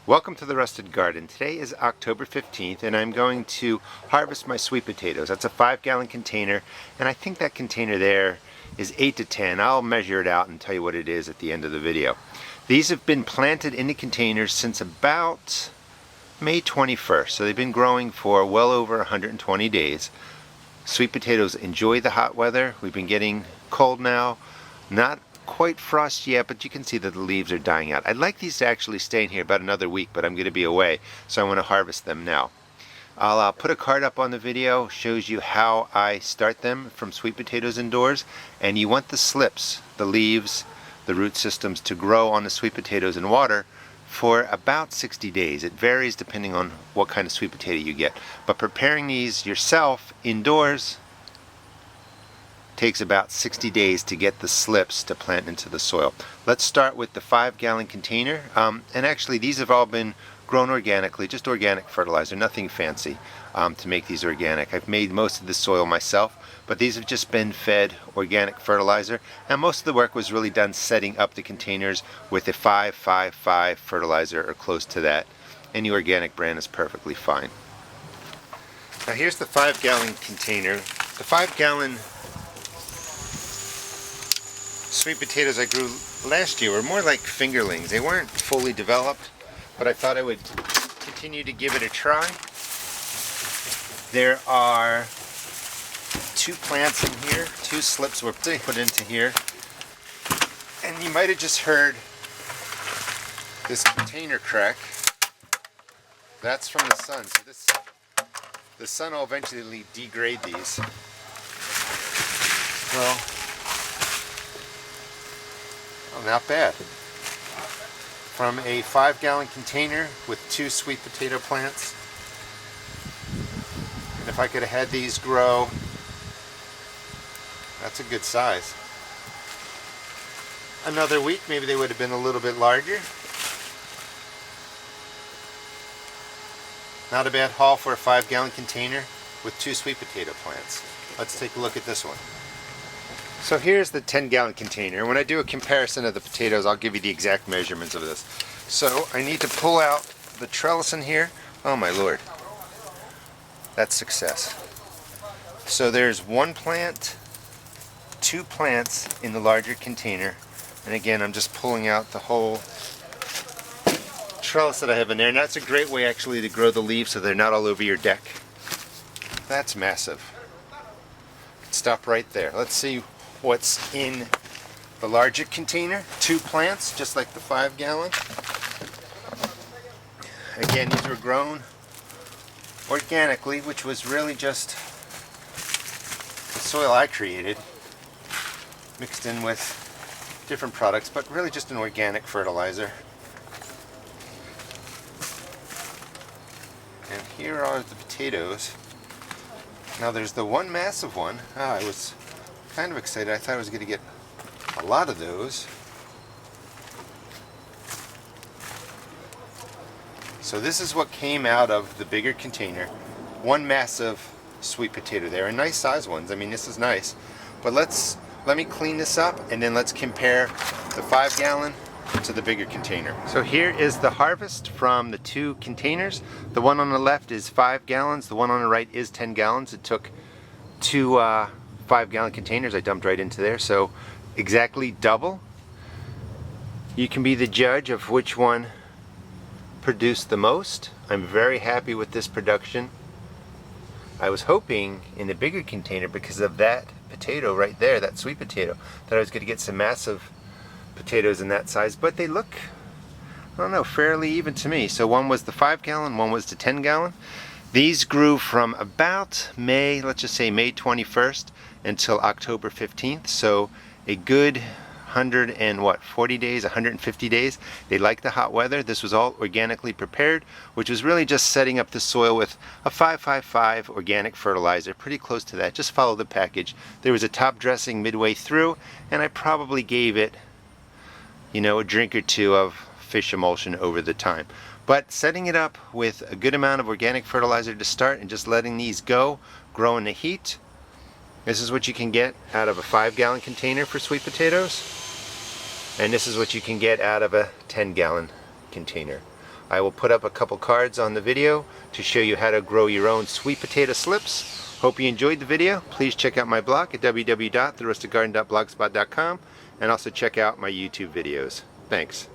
Welcome to the Rusted Garden. Today is October 15th and I'm going to harvest my sweet potatoes. That's a 5-gallon container, and I think that container there is 8 to 10. I'll measure it out and tell you what it is at the end of the video. These have been planted in the containers since about May 21st, so they've been growing for well over 120 days. Sweet potatoes enjoy the hot weather. We've been getting cold now. Not quite frost yet, but you can see that the leaves are dying out. I'd like these to actually stay in here about another week, but I'm going to be away, so I want to harvest them now. I'll put a card up on the video, shows you how I start them from sweet potatoes indoors, and you want the slips, the leaves, the root systems to grow on the sweet potatoes in water for about 60 days. It varies depending on what kind of sweet potato you get, but preparing these yourself indoors takes about 60 days to get the slips to plant into the soil. Let's start with the 5-gallon container, and actually these have all been grown organically, just organic fertilizer, nothing fancy to make these organic. I've made most of the soil myself, but these have just been fed organic fertilizer, and most of the work was really done setting up the containers with a 5-5-5 fertilizer or close to that. Any organic brand is perfectly fine. Now here's the 5-gallon container. The 5-gallon sweet potatoes I grew last year were more like fingerlings. They weren't fully developed, but I thought I would continue to give it a try. There are 2 plants in here, 2 slips were put into here, and you might have just heard this container crack. That's from the sun. So the sun will eventually degrade these. Well, not bad. From a 5-gallon container with 2 sweet potato plants. And if I could have had these grow, that's a good size. Another week, maybe they would have been a little bit larger. Not a bad haul for a 5-gallon container with 2 sweet potato plants. Let's take a look at this one. So here's the 10-gallon container. When I do a comparison of the potatoes, I'll give you the exact measurements of this. So I need to pull out the trellis in here. Oh my lord. That's success. So there's 1 plant, 2 plants in the larger container. And again, I'm just pulling out the whole trellis that I have in there. And that's a great way actually to grow the leaves so they're not all over your deck. That's massive. Stop right there. Let's see what's in the larger container. 2 plants, just like the 5-gallon. Again, these were grown organically, which was really just the soil I created, mixed in with different products, but really just an organic fertilizer. And here are the potatoes. Now there's the one massive one. I was kind of excited. I thought I was going to get a lot of those. So this is what came out of the bigger container. 1 massive sweet potato there, and nice size ones. I mean, this is nice. But let me clean this up and then let's compare the 5-gallon to the bigger container. So here is the harvest from the 2 containers. The one on the left is 5 gallons. The one on the right is 10 gallons. It took 2 5-gallon containers I dumped right into there, so exactly double. You can be the judge of which one produced the most. I'm very happy with this production. I was hoping in the bigger container, because of that potato right there, that sweet potato, that I was going to get some massive potatoes in that size, but they look, I don't know, fairly even to me. So one was the 5-gallon, one was the 10-gallon. These grew from about May, let's just say May 21st until October 15th, so a good 140 days, 150 days. They like the hot weather. This was all organically prepared, which was really just setting up the soil with a 5-5-5 organic fertilizer, pretty close to that. Just follow the package. There was a top dressing midway through, and I probably gave it, you know, a drink or 2 of fish emulsion over the time. But setting it up with a good amount of organic fertilizer to start and just letting these go, grow in the heat. This is what you can get out of a 5-gallon container for sweet potatoes. And this is what you can get out of a 10-gallon container. I will put up a couple cards on the video to show you how to grow your own sweet potato slips. Hope you enjoyed the video. Please check out my blog at www.theroastedgarden.blogspot.com and also check out my YouTube videos. Thanks.